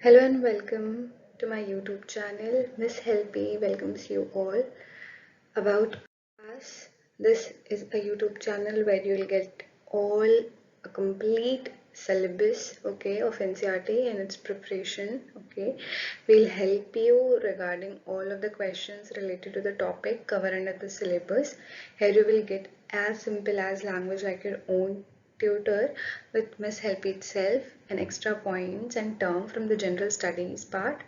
Hello and welcome to my YouTube channel. Miss Helpy welcomes you all. About us, this is a YouTube channel where you'll get all a complete syllabus, okay, of NCERT and its preparation, okay. We'll help you regarding all of the questions related to the topic covered under the syllabus. Here you will get as simple as language like your own tutor with Miss Help itself, and extra points and term from the general studies part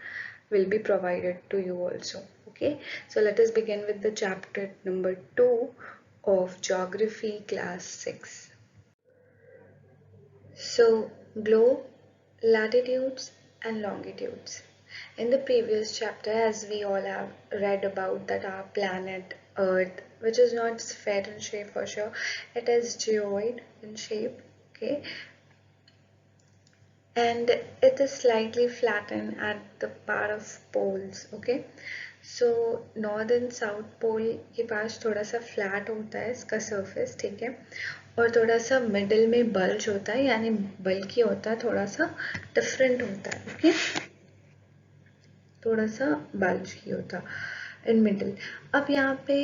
will be provided to you also. Okay, so let us begin with the chapter number 2 of Geography class 6. So, globe, latitudes and longitudes. In the previous chapter, as we all have read about that our planet Earth, which is not sphere in shape for sure, it is geoid in shape, okay, and it is slightly flattened at the part of poles, okay. So north and south pole के पास थोड़ा सा flat होता है इसका surface, ठीक है, और थोड़ा सा मिडिल में बल्ज होता है, यानी बल्कि होता है, थोड़ा सा डिफरेंट होता है, ओके, थोड़ा सा बल्ज ही होता इन मिडिल. अब यहाँ पे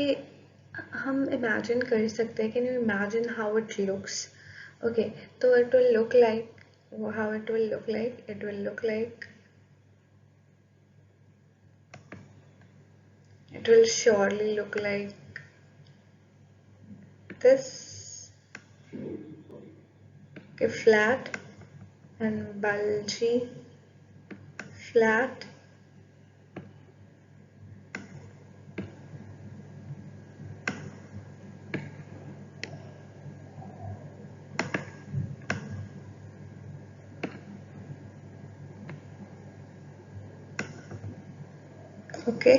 हम इमेजिन कर सकते हैं, can you imagine how it looks, okay. तो it will look like, how it will look like, it will look like, it will surely look like this, okay, flat and bulgy, flat, okay,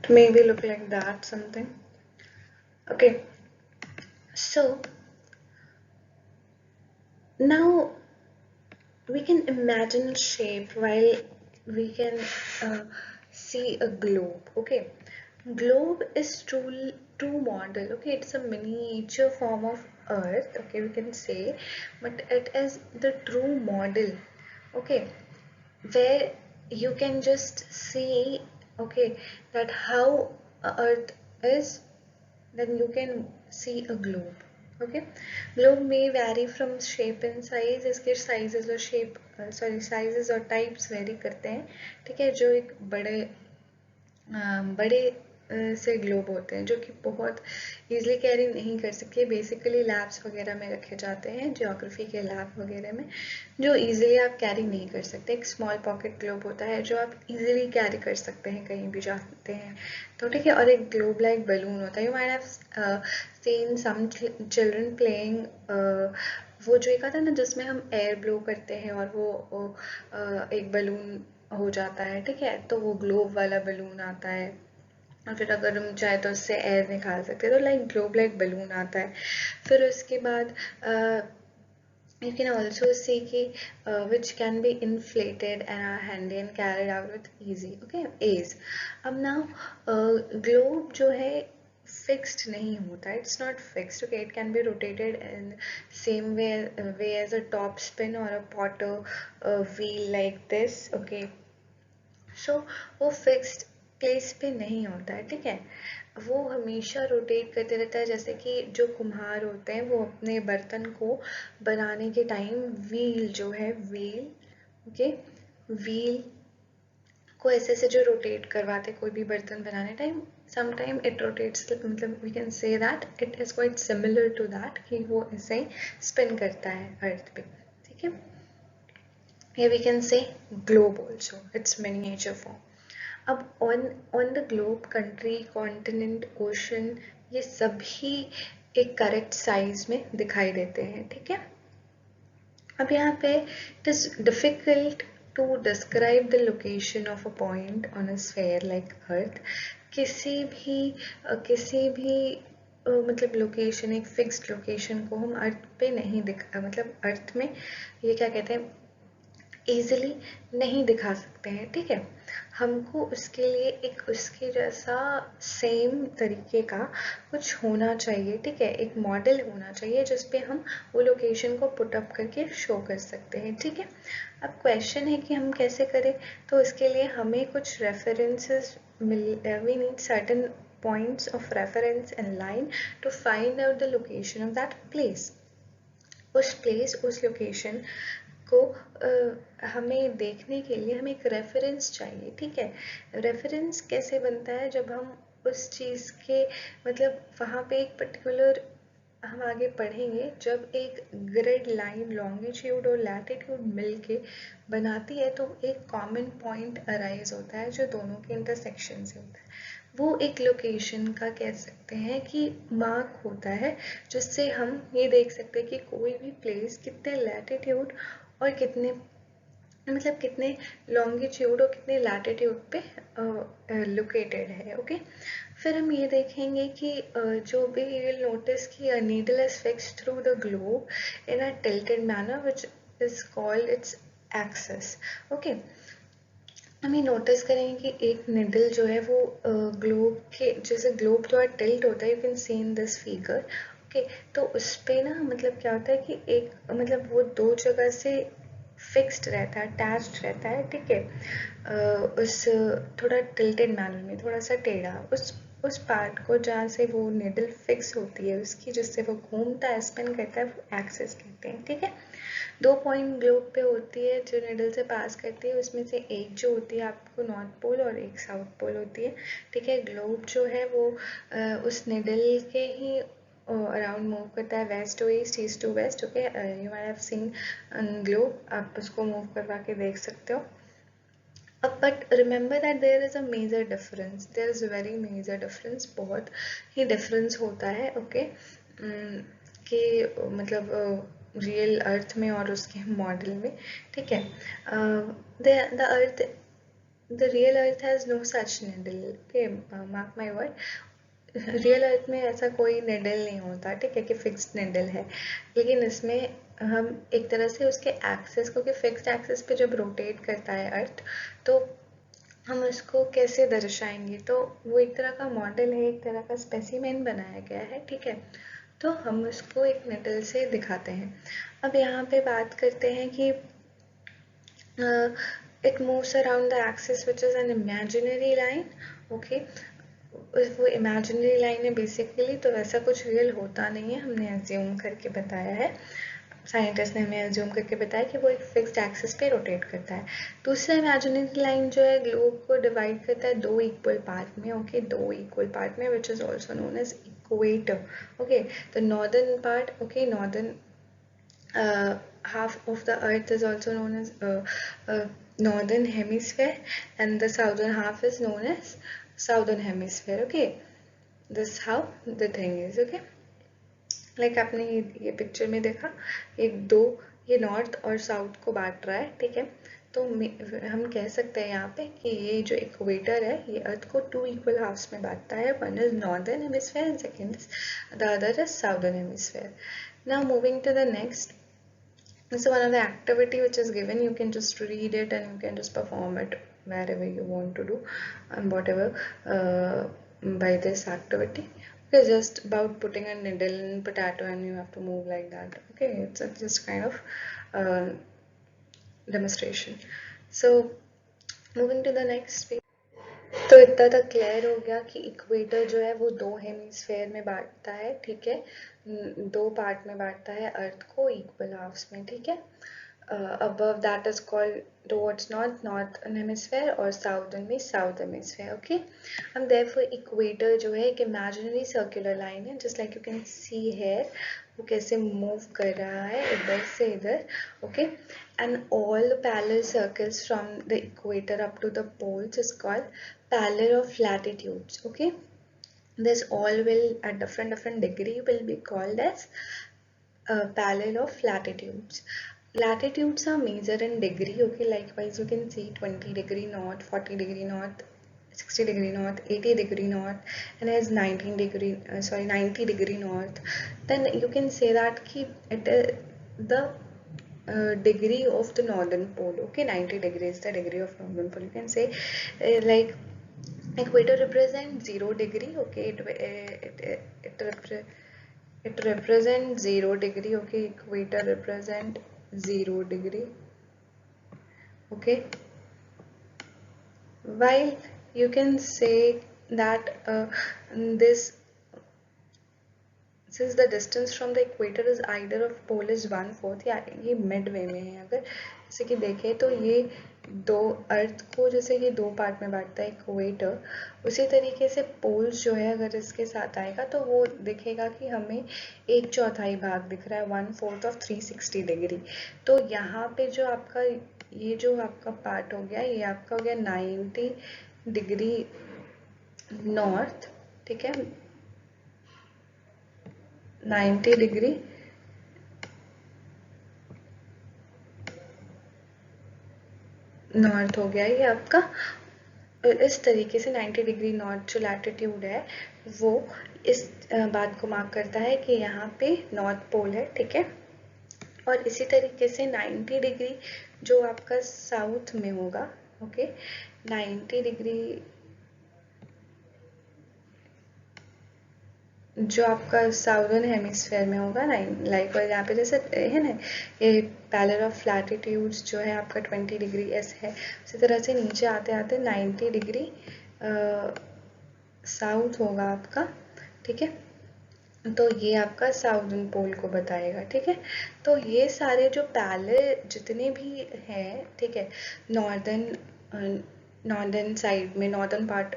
it maybe look like that something, okay. So now we can imagine shape while we can uh, see a globe, okay. Globe is true model, okay. It's a miniature form of earth, okay, we can say, but it is the true model, okay, where you can just see, okay, that how earth is, then you can see a globe, okay. Globe may vary from shape and size, इसके sizes और shape sizes और types vary करते हैं, ठीक है, जो एक बड़े से ग्लोब होते हैं जो कि बहुत ईजिली कैरी नहीं कर सकते, बेसिकली लैब्स वगैरह में रखे जाते हैं, जियोग्राफी के लैब वगैरह में, जो ईजिली आप कैरी नहीं कर सकते. एक स्मॉल पॉकेट ग्लोब होता है जो आप ईजिली कैरी कर सकते हैं कहीं भी जाते हैं, तो ठीक है. और एक ग्लोब लाइक बलून होता है. You might have seen some children playing, वो जो एक आता है ना जिसमें हम एयर ब्लो करते हैं और वो एक बलून हो जाता है, ठीक है, तो वो ग्लोब वाला बलून आता है, और फिर अगर हम चाहे तो उससे एयर निकाल सकते हैं, तो लाइक ग्लोब लाइक बलून आता है. फिर उसके बाद you can also see कि which can be inflated and are handy and carried out with easy, okay, ease. अब now globe जो है fixed नहीं होता, it's not fixed, okay. It can be rotated in same way as a top spin or a potter wheel like this, okay. सो वो fixed place पे नहीं होता है, ठीक है, वो हमेशा रोटेट करते रहता है. जैसे कि जो कुम्हार होते हैं वो अपने बर्तन को बनाने के टाइम व्हील जो है, व्हील, ओके, व्हील को ऐसे ऐसे जो रोटेट करवाते कोई भी बर्तन बनाने टाइम, समटाइम इट रोटेट्स, मतलब we can say that it is quite similar to that, कि वो ऐसे स्पिन करता है अर्थ पे, ठीक है. Here we can say globe also, its miniature form. अब on the globe, country, continent, ocean, ये सभी एक करेक्ट साइज में दिखाई देते हैं, ठीक है. अब यहाँ पे it is difficult to describe the location of a point on a sphere like earth. किसी भी मतलब लोकेशन, एक फिक्स्ड लोकेशन को हम अर्थ पे नहीं मतलब अर्थ में ये क्या कहते हैं, ईजिली नहीं दिखा सकते हैं, ठीक है। हमको उसके लिए एक उसके जैसा सेम तरीके का कुछ होना चाहिए, ठीक है, एक मॉडल होना चाहिए जिस पे हम वो लोकेशन को पुट अप करके शो कर सकते हैं, ठीक है। अब क्वेश्चन है कि हम कैसे करें, तो इसके लिए हमें कुछ references we need certain points of reference in line to find out the location of that place. उस लोकेशन को हमें देखने के लिए हमें एक रेफरेंस चाहिए, ठीक है। रेफरेंस कैसे बनता है, जब हम उस चीज़ के मतलब वहाँ पे एक पर्टिकुलर हम आगे पढ़ेंगे, जब एक ग्रिड लाइन लॉन्गिट्यूड और लैटिट्यूड मिलके बनाती है तो एक कॉमन पॉइंट अराइज होता है जो दोनों के इंटरसेक्शन से होता है। वो एक लोकेशन का कह सकते हैं कि मार्क होता है, जिससे हम ये देख सकते हैं कि कोई भी प्लेस कितने लैटिट्यूड और कितने मतलब कितने लॉन्गिट्यूड और कितने लैटिट्यूड पे लोकेटेड है, ओके। फिर हम ये देखेंगे कि जो भी यू विल नोटिस कि a needle is fixed through the globe in a tilted manner which is called its axis, okay. हम ये नोटिस करेंगे कि एक निडल जो है वो ग्लोब के जैसे ग्लोब थोड़ा टिल्ट होता है, you can C in this figure, okay. तो उस पे ना मतलब क्या होता है कि एक मतलब वो दो जगह से फिक्स्ड रहता है, अटैच्ड रहता है, ठीक है। उस थोड़ा टिल्टेड मैनर में, थोड़ा सा टेढ़ा, उस पार्ट को जहाँ से वो निडल फिक्स होती है उसकी, जिससे वो घूमता है, स्पिन करता है, वो एक्सिस कहते हैं, ठीक है। दो पॉइंट ग्लोब पे होती है जो निडल से पास करती है, उसमें से एक जो होती है आपको नॉर्थ पोल और एक साउथ पोल होती है, ठीक है। ग्लोब जो है वो उस निडल के ही अराउंड मूव करता है, west to east to west, okay. You might have seen globe, आप उसको मूव करवा के देख सकते हो। But remember that there is a major difference, there is a very major difference, बहुत ही डिफरेंस होता है, ओके। कि मतलब रियल अर्थ में और उसके मॉडल में, ठीक है। The earth the real earth has no such needle, okay, mark my word. Real earth में ऐसा कोई निडल नहीं होता, ठीक है, कि फिक्स्ड निडल है। लेकिन इसमें हम एक तरह से उसके एक्सेस को, कि फिक्स्ड एक्सेस पे जब रोटेट करता है अर्थ, तो हम उसको कैसे दर्शाएंगे, तो वो एक तरह का मॉडल है, एक तरह का स्पेसिमेन बनाया गया है, ठीक है। तो हम उसको एक निडल से दिखाते हैं। अब यहाँ पे बात करते हैं कि it moves around the axis which is an imaginary line, okay। वो इमेजिनरी लाइन है बेसिकली, तो वैसा कुछ रियल होता नहीं है, हमने एज्यूम करके बताया है, साइंटिस्ट ने हमें एज्यूम करके बताया कि वो एक फिक्स्ड एक्सिस पे रोटेट करता है। दूसरा इमेजिनरी लाइन जो है ग्लोब को डिवाइड करता है दो इक्वल पार्ट में, ओके, दो इक्वल पार्ट में, which is also known as equator, okay. तो northern part, okay, northern half of the earth is also known as northern hemisphere, and the southern half is known as southern hemisphere, okay। this how the thing is, okay। Like आपने ये picture में देखा, ये north और south को बांट रहा है, ठीक है। तो हम कह सकते हैं यहाँ पे कि ये जो इक्वेटर है ये अर्थ को टू इक्वल हाफ्स में बांटता है, one is northern hemisphere and second is the other is southern hemisphere. Now moving to the next, so one of the activity which is given, you can just read it and you can just perform it wherever you want to do and whatever by this activity, okay, just about putting a needle in potato and you have to move like that, okay, it's just kind of uh, demonstration। So moving to the next page, तो इतना तक clear हो गया कि equator जो है वो दो हेमिस्फेयर में बांटता है, ठीक है, दो पार्ट में बांटता है अर्थ को इक्वल हाफ्स में, ठीक है। above that is called towards northern hemisphere और southern में south hemisphere, okay। and therefore equator जो है एक imaginary circular line है, just like you can see here, वो कैसे मूव कर रहा है इधर से इधर, okay। and all the parallel circles from the equator up to the poles is called parallel of latitudes, okay। this all will at different degree will be called as parallel of latitudes. Latitudes are measured in degree, okay, likewise you can see 20 degree north, 40 degree north, 60 degree north, 80 degree north, and as 90 degree north, then you can say that ki it is the degree of the northern pole. Okay, 90 degrees is the degree of northern pole. You can say like equator represents 0 degree. Okay, it represents 0 degree. Okay, equator represent 0 degree. Okay, while you can say that this since the distance from the equator is either of pole is 1/4, या ये Midway में है, अगर जैसे कि देखें तो ये दो अर्थ को जैसे ये दो पार्ट में बांटता है इक्वेटर, उसी तरीके से पोल्स जो है अगर इसके साथ आएगा तो वो दिखेगा कि हमें 1/4 भाग दिख रहा है, 1/4 ऑफ 360 डिग्री। तो यहाँ पे जो आपका ये जो आपका पार्ट हो गया, ये आपका हो गया 90 डिग्री नॉर्थ, ठीक है, 90 डिग्री नॉर्थ हो गया ये आपका। इस तरीके से 90 डिग्री नॉर्थ जो लैटिट्यूड है वो इस बात को मार्क करता है कि यहाँ पे नॉर्थ पोल है, ठीक है। और इसी तरीके से 90 डिग्री जो आपका साउथ में होगा, ओके, 90 डिग्री जो आपका साउदर्न हेमिस्फेयर में होगा, लाइक और यहाँ पे जैसे है ना ये पैलर ऑफ लैटिट्यूड्स जो है आपका 20 डिग्री एस है, उसी तरह से नीचे आते आते 90 डिग्री साउथ होगा आपका, ठीक है। तो ये आपका साउदर्न पोल को बताएगा, ठीक है। तो ये सारे जो पैलर जितने भी हैं, ठीक है, नॉर्दर्न साइड में, नॉर्दर्न पार्ट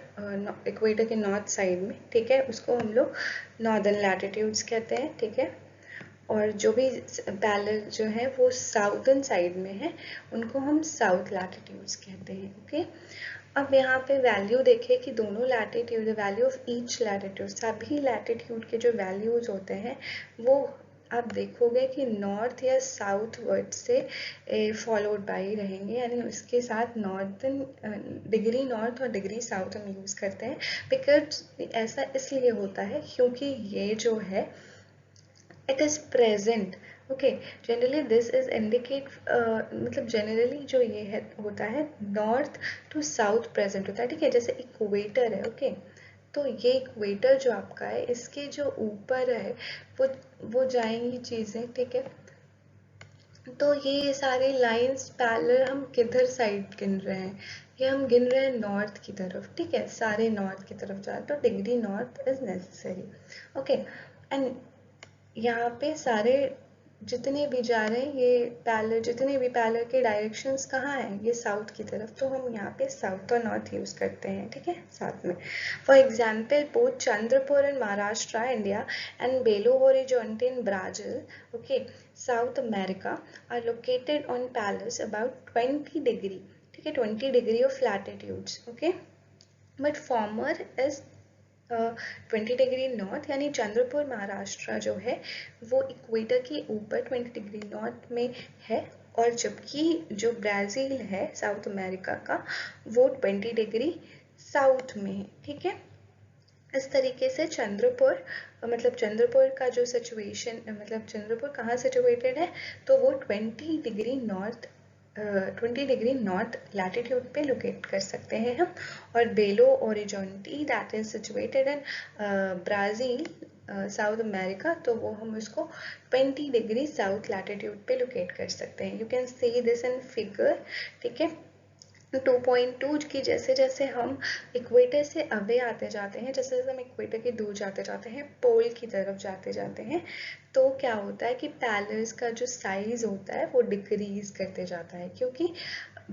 इक्वेटर के नॉर्थ साइड में, ठीक है, उसको हम लोग नॉर्दर्न लैटिट्यूड्स कहते हैं, ठीक है। और जो भी पैलर जो है वो साउदर्न साइड में है उनको हम साउथ लैटिट्यूड्स कहते हैं, ओके। अब यहाँ पे वैल्यू देखें कि दोनों latitude, value of each latitude, सभी लैटिट्यूड के जो वैल्यूज होते हैं वो आप देखोगे कि नॉर्थ या साउथ वर्ड से फॉलोड बाई रहेंगे, यानी उसके साथ नॉर्थन डिग्री नॉर्थ और डिग्री साउथ हम यूज़ करते हैं। बिकॉज ऐसा इसलिए होता है क्योंकि ये जो है it is present, okay, generally this is indicate मतलब generally जो ये है होता है नॉर्थ टू साउथ प्रेजेंट होता है, ठीक है। जैसे इक्वेटर है, ओके, तो ये इक्वेटर जो आपका है इसके जो ऊपर है वो जाएंगी चीज़ें, ठीक है। तो ये सारे लाइंस पैरेलल हम किधर साइड गिन रहे हैं, ये हम गिन रहे हैं नॉर्थ की तरफ, ठीक है, सारे नॉर्थ की तरफ जा रहे, तो degree north is necessary, okay. And यहाँ पे सारे जितने भी जा रहे हैं ये पैरेलल, जितने भी पैरेलल के डायरेक्शंस कहाँ हैं, ये साउथ की तरफ, तो हम यहाँ पे साउथ और नॉर्थ यूज करते हैं, ठीक है, साथ में। For example both Chandrapur in Maharashtra India and Belo Horizonte in Brazil, okay, South America are located on parallels about 20 degree, ठीक है, 20 degree of latitudes, okay. But former is 20 degree north, यानी चंद्रपुर महाराष्ट्र जो है वो इक्वेटर के ऊपर 20 डिग्री नॉर्थ में है, और जबकि जो ब्राज़ील है साउथ अमेरिका का वो 20 डिग्री साउथ में है, ठीक है। इस तरीके से चंद्रपुर मतलब चंद्रपुर का जो सिचुएशन, मतलब चंद्रपुर कहाँ सिचुएटेड है, तो वो 20 degree north 20 degree north latitude पे लोकेट कर सकते हैं हम। और Belo Horizonte that is situated in Brazil South America, तो वो हम उसको 20 डिग्री साउथ लैटिट्यूड पे लोकेट कर सकते हैं। You can see this in figure, ठीक है। 2.2 की जैसे जैसे हम इक्वेटर से अवे आते जाते हैं, जैसे जैसे हम इक्वेटर के दूर जाते जाते हैं, पोल की तरफ जाते जाते हैं, तो क्या होता है कि पैरेलल्स का जो साइज होता है वो डिक्रीज करते जाता है, क्योंकि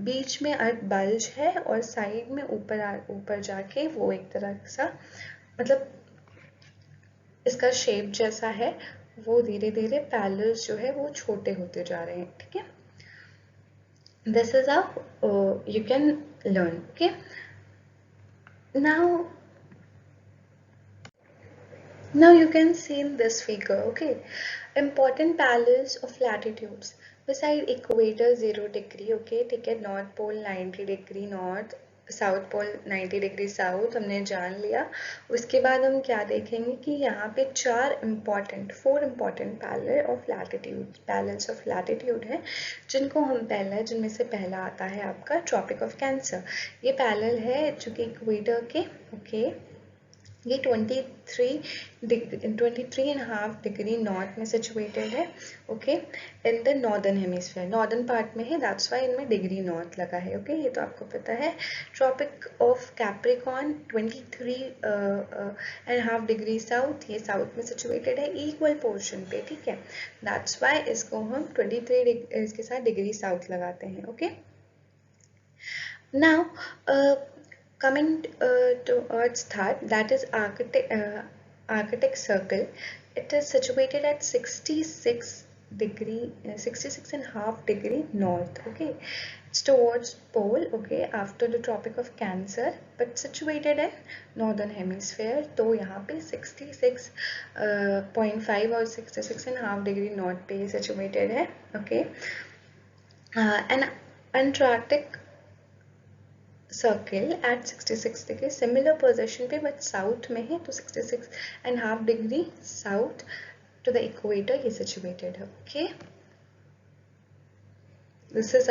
बीच में अर्थ बल्ज है और साइड में ऊपर जाके वो एक तरह सा मतलब इसका शेप जैसा है, वो धीरे धीरे पैरेलल्स जो है वो छोटे होते जा रहे हैं, ठीक है। This is how you can learn, okay. Now you can see in this figure, okay, important parallels of latitudes beside equator 0 degree, okay, ठीक है, north pole 90 degree north, south pole 90 degree south हमने जान लिया। उसके बाद हम क्या देखेंगे कि यहाँ पे four important parallels of latitude है, जिनमें से पहला आता है आपका ट्रॉपिक ऑफ कैंसर। ये पैरेलल है जो कि इक्वेटर के ये 23.5 डिग्री नॉर्थ में सिचुएटेड है, okay, in the northern hemisphere, northern part में है, दैट्स वाई इनमें डिग्री नॉर्थ लगा है, ओके, ये तो आपको पता है। Tropic of Capricorn 23.5 degree south, ये साउथ में सिचुएटेड है इक्वल पोर्शन पे, ठीक है, दैट्स वाई इसको हम 23 इसके साथ डिग्री साउथ लगाते हैं, okay. Now, coming towards that is Arctic Circle. It is situated at 66.5 degree north. Okay, it's towards pole. Okay, after the Tropic of Cancer, but situated in northern hemisphere. तो यहाँ पे 66.5 और 66.5 degree north पे situated है. Okay, and Antarctic circle at 66 degree similar position पे but south में है, तो 66.5 degree south to the equator ये सिचुएटेड है, okay. This is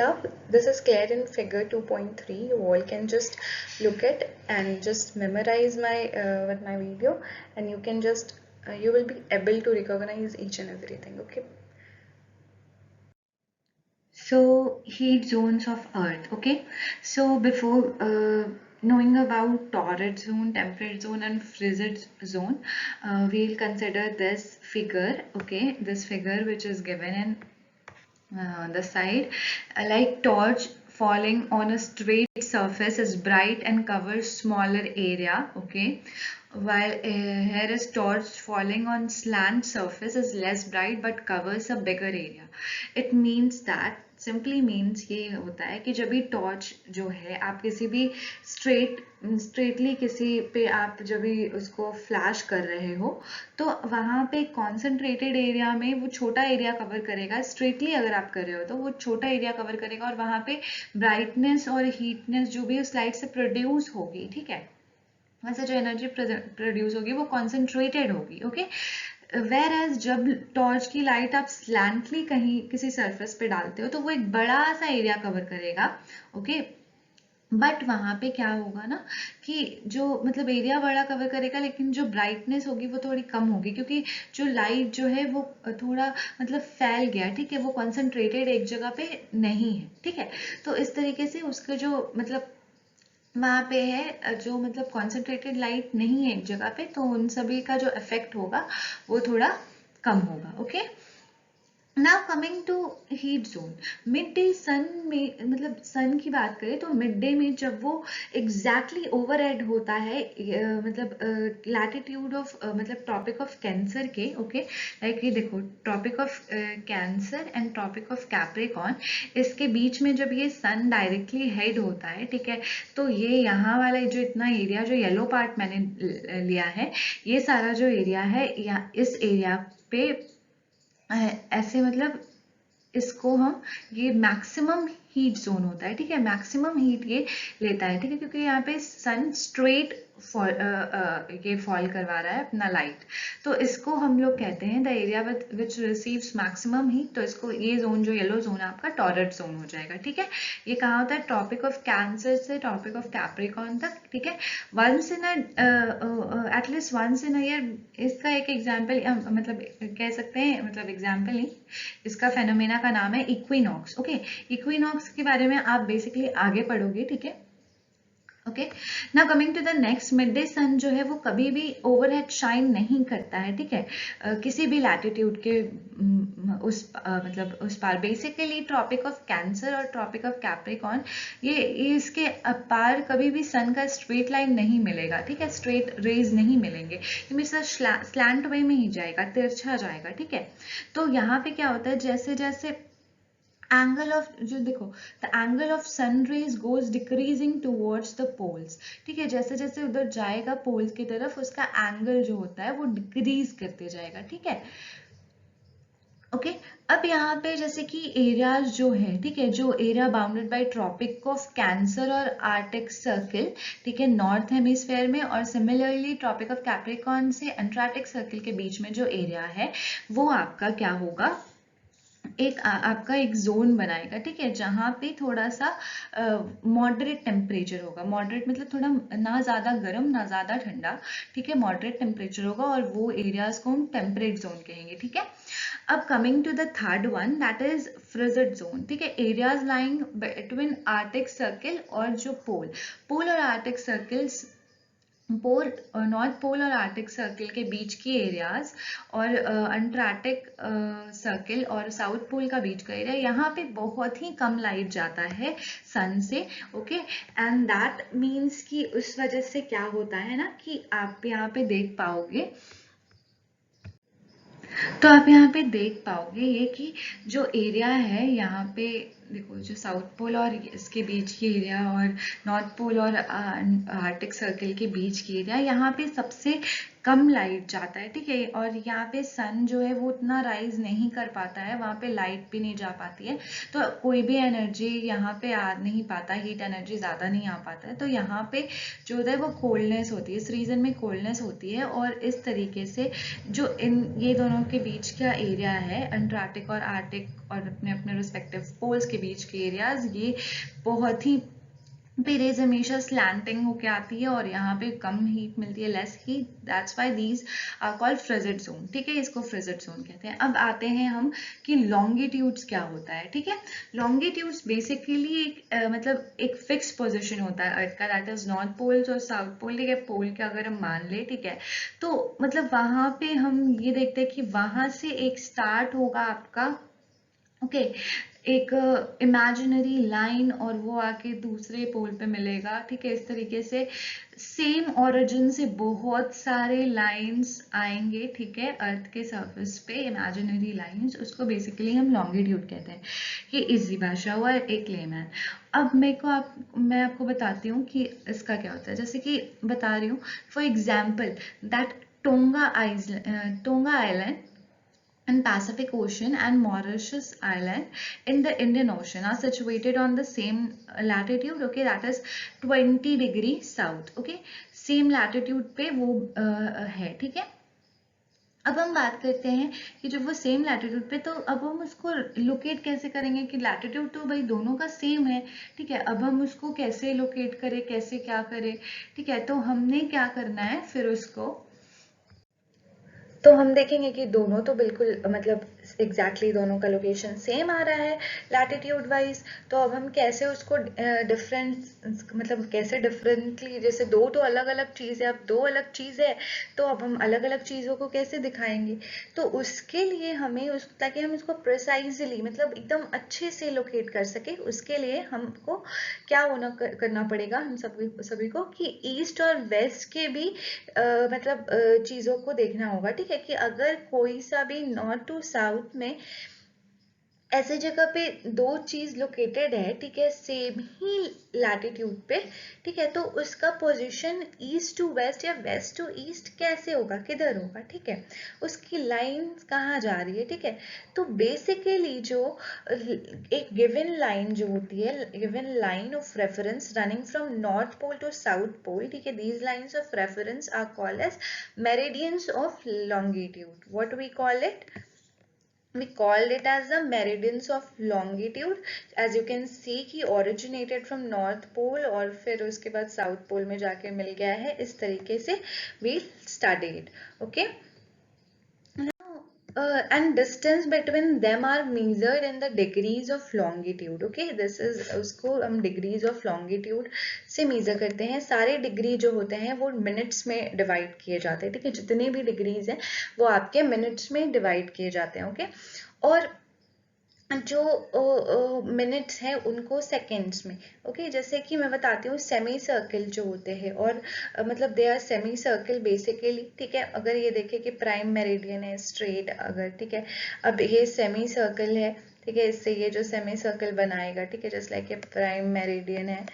clear in figure 2.3. You all can just look at and just memorize with my video, and you can just you will be able to recognize each and everything, okay. So heat zones of Earth, okay. So before knowing about torrid zone, temperate zone and frigid zone, we'll consider this figure, okay, this figure which is given in the side, like torch falling on a straight surface is bright and covers smaller area, okay, while here is torch falling on slant surface is less bright but covers a bigger area. It means that simply means ये होता है कि जब भी torch जो है आप किसी भी स्ट्रेटली किसी पे आप जब भी उसको फ्लैश कर रहे हो तो वहाँ पे कॉन्सेंट्रेटेड एरिया में वो छोटा एरिया कवर करेगा, स्ट्रेटली अगर आप कर रहे हो तो वो छोटा एरिया कवर करेगा और वहाँ पे ब्राइटनेस और हीटनेस जो भी उस लाइट से प्रोड्यूस होगी, ठीक है, वैसे जो एनर्जी प्रोड्यूस होगी वो कॉन्सेंट्रेटेड होगी, ओके। वेर एज जब टॉर्च की लाइट आप स्लैंटली कहीं किसी सरफेस पे डालते हो तो वो एक बड़ा सा एरिया कवर करेगा, ओके, बट वहाँ पे क्या होगा ना कि जो मतलब एरिया बड़ा कवर करेगा लेकिन जो ब्राइटनेस होगी वो थोड़ी कम होगी, क्योंकि जो लाइट जो है वो थोड़ा मतलब फैल गया, ठीक है, वो कॉन्सेंट्रेटेड एक जगह पे नहीं है, ठीक है। तो इस तरीके से उसके जो मतलब वहाँ पे है जो मतलब कॉन्सेंट्रेटेड लाइट नहीं है एक जगह पे, तो उन सभी का जो इफेक्ट होगा वो थोड़ा कम होगा, okay. Now coming to heat zone, midday sun में मतलब सन की बात करें तो मिड डे में जब वो एग्जैक्टली ओवरहेड होता है मतलब लैटिट्यूड ऑफ मतलब ट्रॉपिक ऑफ कैंसर के, ओके, लाइक ये देखो Tropic of Cancer and Tropic of Capricorn, इसके बीच में जब ये सन डायरेक्टली हेड होता है, ठीक है, तो ये यहाँ वाला जो इतना एरिया जो येलो पार्ट मैंने लिया है, ये सारा जो एरिया है या इस एरिया पे ऐसे मतलब इसको हम ये मैक्सिमम हीट जोन होता है, ठीक है, मैक्सिमम हीट ये लेता है, ठीक है, क्योंकि यहाँ पे सन स्ट्रेट ये फॉल करवा रहा है अपना लाइट, तो इसको हम लोग कहते हैं the area which receives maximum heat, तो इसको ये जोन जो येलो जोन है आपका टॉरड जोन हो जाएगा, ठीक है। ये कहाँ होता है, ट्रॉपिक ऑफ कैंसर से ट्रॉपिक ऑफ कैप्रिकॉर्न तक, ठीक है, once in at least once in year. इसका एक एग्जाम्पल मतलब कह सकते हैं, मतलब एग्जाम्पल नहीं, इसका फेनोमेना का नाम है इक्विनॉक्स, ओके। इक्विनॉक्स के बारे में आप बेसिकली आगे पढ़ोगे, ठीक है, okay. Now coming to the next, midday sun जो है वो कभी भी ओवरहेड शाइन नहीं करता है, ठीक है, किसी भी लैटिट्यूड के मतलब उस पार। बेसिकली ट्रॉपिक ऑफ कैंसर और ट्रॉपिक ऑफ कैप्रिकॉर्न ये इसके पार कभी भी सन का स्ट्रेट लाइन नहीं मिलेगा, ठीक है, स्ट्रेट रेज नहीं मिलेंगे, हमेशा स्लैंट वे में ही जाएगा, तिरछा जाएगा, ठीक है। तो यहाँ पे क्या होता है, जैसे जैसे एंगल ऑफ जो देखो the angle of sun rays goes decreasing towards the poles, ठीक है, जैसे जैसे उधर जाएगा पोल्स की तरफ उसका एंगल जो होता है वो डिक्रीज करते जाएगा, ठीक है। ओके। अब यहाँ पे जैसे कि एरियाज जो है, ठीक है, जो area bounded by Tropic of Cancer और आर्टिक सर्किल, ठीक है, नॉर्थ हेमिस्फेयर में, और सिमिलरली ट्रॉपिक ऑफ कैप्रिकॉर्न से अंटार्कटिक सर्किल के बीच में जो एरिया है वो आपका क्या होगा, आपका एक जोन बनाएगा, ठीक है, जहाँ पे थोड़ा सा मॉडरेट टेम्परेचर होगा। मॉडरेट मतलब थोड़ा ना ज़्यादा गर्म ना ज़्यादा ठंडा, ठीक है, मॉडरेट टेम्परेचर होगा, और वो एरियाज को हम टेम्परेट जोन कहेंगे, ठीक है। अब coming to the third one, that is frigid zone, ठीक है, areas lying between Arctic circle और जो पोल, पोल और Arctic circles, pole, north pole और आर्टिक सर्किल के बीच की एरियाज, और अंटार्कटिक सर्किल और साउथ पोल का बीच का एरिया, यहाँ पे बहुत ही कम लाइट जाता है सन से, ओके। एंड दैट मीन्स कि उस वजह से क्या होता है ना कि आप यहाँ पे देख पाओगे, तो आप यहाँ पे देख पाओगे ये कि जो एरिया है यहाँ पे, देखो जो साउथ पोल और इसके बीच की एरिया, और नॉर्थ पोल और आर्टिक सर्किल के बीच की एरिया, यहाँ पे सबसे कम लाइट जाता है, ठीक है, और यहाँ पे सन जो है वो उतना राइज नहीं कर पाता है, वहाँ पे लाइट भी नहीं जा पाती है, तो कोई भी एनर्जी यहाँ पे आ नहीं पाता, हीट एनर्जी ज़्यादा नहीं आ पाता है, तो यहाँ पे जो होता है वो कोल्डनेस होती है, इस रीजन में कोल्डनेस होती है, और इस तरीके से जो इन ये दोनों के बीच का एरिया है, अंटार्कटिक और आर्टिक और अपने अपने रिस्पेक्टिव पोल्स के बीच के एरियाज, ये बहुत ही पेरेज हमेशा स्लैंटिंग होके आती है, और यहाँ पे कम हीट मिलती है, less heat, that's why these are called frigid zone, ठीक है, इसको फ्रिजिड जोन कहते हैं। अब आते हैं हम कि लॉन्गिट्यूड्स क्या होता है, ठीक है। लॉन्गिट्यूड्स बेसिकली एक मतलब एक फिक्स पोजिशन होता है अर्थ का, दैट इज नॉर्थ पोल्स और साउथ पोल, ठीक है, पोल के अगर हम मान ले, ठीक है, तो मतलब वहां पे हम ये देखते हैं कि वहां से एक स्टार्ट होगा आपका, ओके, एक इमेजिनरी लाइन, और वो आके दूसरे पोल पे मिलेगा, ठीक है, इस तरीके से सेम ओरिजिन से बहुत सारे लाइंस आएंगे, ठीक है, अर्थ के सरफेस पे, इमेजिनरी लाइंस, उसको बेसिकली हम लॉन्गिट्यूड कहते हैं। ये इजी भाषा हुआ एक लेमैन। अब मैं आपको बताती हूँ कि इसका क्या होता है, जैसे कि बता रही हूँ, for example that tonga island and Pacific Ocean and Mauritius Island in the Indian Ocean are situated on the same latitude, okay, that is 20 degree south, okay, same latitude पे वो है, ठीक है। अब हम बात करते हैं कि जब वो सेम लैटिट्यूड पे, तो अब हम उसको लोकेट कैसे करेंगे, कि लैटिट्यूड तो भाई दोनों का सेम है, ठीक है, अब हम उसको कैसे लोकेट करें, कैसे क्या करें, ठीक है, तो हमने क्या करना है फिर उसको, तो हम देखेंगे कि दोनों तो बिल्कुल मतलब एग्जैक्टली दोनों का लोकेशन सेम आ रहा है लैटिट्यूड वाइज, तो अब हम कैसे उसको डिफरेंट मतलब कैसे डिफरेंटली, जैसे दो तो अलग अलग चीज़ है, अब दो अलग चीज़ है, तो अब हम अलग अलग चीज़ों को कैसे दिखाएंगे, तो उसके लिए हमें उस ताकि हम इसको प्रिसाइजली मतलब एकदम अच्छे से लोकेट कर सके, उसके लिए हमको क्या करना पड़ेगा हम सभी को कि ईस्ट और वेस्ट के भी मतलब चीज़ों को देखना होगा, ठीक है, कि अगर कोई सा भी नॉर्थ टू साउथ में ऐसे जगह पे दो चीज लोकेटेड है, ठीक है, सेम ही लैटिट्यूड पे, ठीक है, तो उसका पोजीशन ईस्ट टू वेस्ट या वेस्ट टू ईस्ट कैसे होगा, किधर होगा, ठीक है, उसकी लाइन कहाँ जा रही है, ठीक है। तो बेसिकली जो एक गिवन लाइन जो होती है, given line of reference running from north pole to south pole, ठीक है, these lines of reference are called as meridians of longitude. What we call it, we called it as the meridians of longitude, as you can see कि originated from north pole और फिर उसके बाद south pole में जाके मिल गया है, इस तरीके से we studied, okay। And distance between them are measured in the degrees of longitude, okay, this is उसको हम degrees of longitude से measure करते हैं। सारे डिग्री जो होते हैं वो मिनट्स में डिवाइड किए जाते हैं, ठीक है, जितने भी डिग्रीज हैं वो आपके मिनट्स में डिवाइड किए जाते हैं, ओके। और जो मिनट्स हैं उनको सेकेंड्स में, ओके, जैसे कि मैं बताती हूँ सेमी सर्किल जो होते हैं, और मतलब they are semicircle basically, ठीक है, अगर ये देखें कि प्राइम मेरिडियन है स्ट्रेट अगर, ठीक है, अब ये सेमी सर्किल है, ठीक है, इससे ये जो सेमी सर्किल बनाएगा, ठीक है, जस्ट लाइक ये प्राइम मेरिडियन है,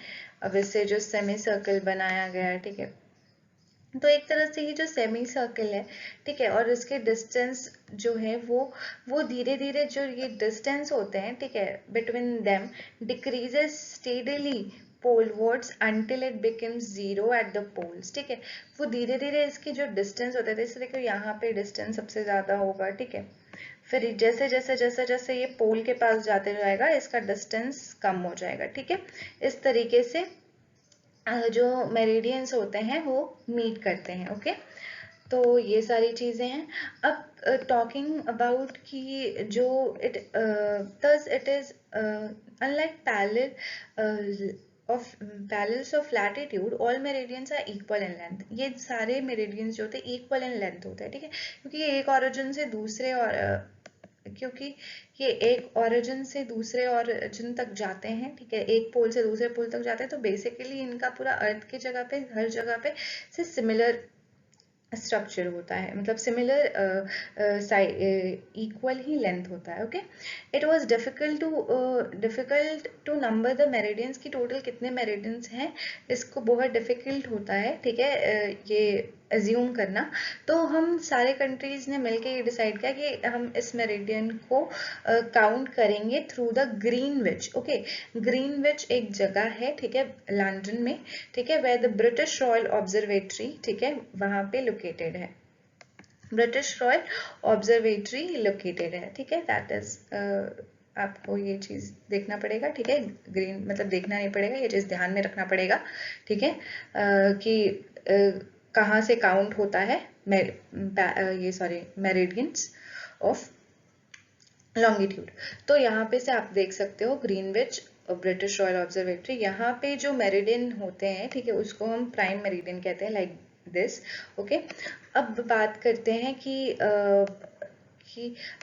अब इससे जो सेमी सर्किल बनाया गया है, ठीक है, तो एक तरह से ये जो सेमी सर्कल है, ठीक है, और इसके डिस्टेंस जो है वो धीरे धीरे जो ये डिस्टेंस होते हैं, ठीक है, between them decreases steadily polewards until it becomes zero at the poles, ठीक है। वो धीरे धीरे इसकी जो डिस्टेंस होता है, जैसे देखो यहाँ पे डिस्टेंस सबसे ज्यादा होगा, ठीक है, फिर जैसे जैसे जैसे जैसे ये पोल के पास जाते जाएगा इसका डिस्टेंस कम हो जाएगा, ठीक है। इस तरीके से जो मेरिडियंस होते हैं वो मीट करते हैं, ओके। तो ये सारी चीज़ें हैं। अब टॉकिंग अबाउट कि जो it thus it is unlike parallels of latitude, all meridians are equal in length। ये सारे मेरिडियंस जो होते हैं इक्वल इन लेंथ होते हैं, ठीक है, क्योंकि ये एक ओरिजिन से दूसरे और क्योंकि ये एक ओरिजिन से दूसरे ओरिजिन तक जाते हैं, ठीक है, एक पोल से दूसरे पोल तक जाते हैं, तो बेसिकली इनका पूरा अर्थ की जगह पे हर जगह पे से सिमिलर स्ट्रक्चर होता है, मतलब सिमिलर इक्वल ही लेंथ होता है, okay. It was difficult to number the meridians की टोटल कितने मेरिडियंस हैं, इसको बहुत डिफिकल्ट होता है, ठीक है, ये एज्यूम करना। तो हम सारे कंट्रीज ने मिलकर ये डिसाइड किया कि हम इस मेरिडियन को काउंट करेंगे through the Greenwich, okay. Greenwich एक जगह है, ठीक है, लंदन में, ठीक है, where the British Royal Observatory, ठीक है, वहां पे लोकेटेड है, ब्रिटिश रॉयल ऑब्जर्वेटरी लोकेटेड है, ठीक है, दैट इज आपको ये चीज देखना पड़ेगा, ठीक है, ग्रीन मतलब देखना नहीं पड़ेगा, ये चीज ध्यान में रखना पड़ेगा, ठीक है, कि कहाँ से काउंट होता है ये सॉरी मेरिडियंस ऑफ लॉन्गिट्यूड। तो यहाँ पे से आप देख सकते हो ग्रीनविच ब्रिटिश रॉयल ऑब्जर्वेटरी, यहाँ पे जो मेरिडियन होते हैं, ठीक है, उसको हम प्राइम मेरिडियन कहते हैं, लाइक दिस, ओके। अब बात करते हैं कि